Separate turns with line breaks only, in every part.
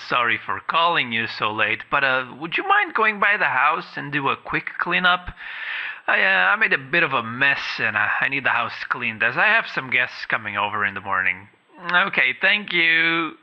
sorry for calling you so late, but would you mind going by the house and do a quick cleanup? I made a bit of a mess and I need the house cleaned as I have some guests coming over in the morning. Okay, thank you.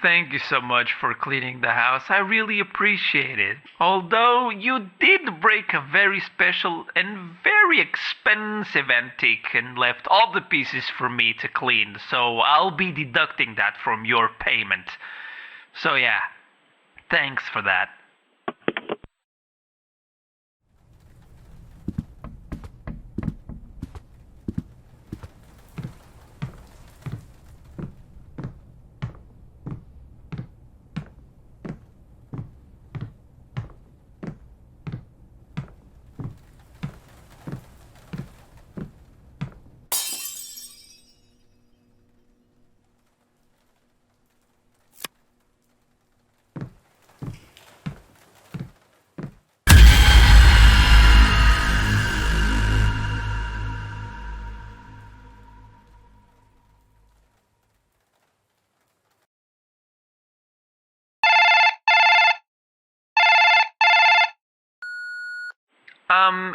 thank you so much for cleaning the house. I really appreciate it. Although you did break a very special and very expensive antique and left all the pieces for me to clean, so I'll be deducting that from your payment. So yeah, thanks for that.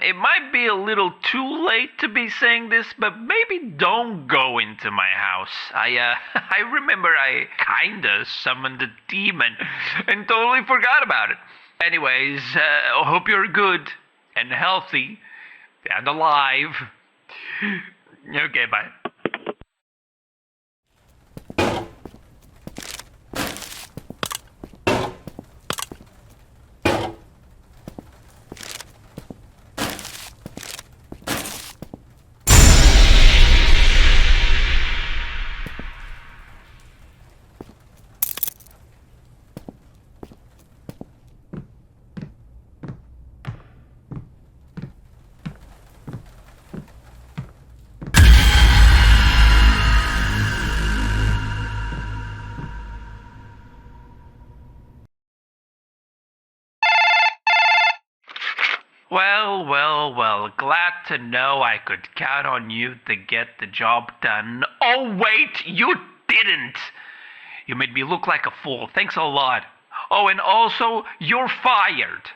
It might be a little too late to be saying this, but maybe don't go into my house. I remember I kinda summoned a demon and totally forgot about it. Anyways, hope you're good and healthy and alive. Okay, bye. Well, glad to know I could count on you to get the job done. Oh, wait, you didn't! You made me look like a fool. Thanks a lot. Oh, and also, you're fired.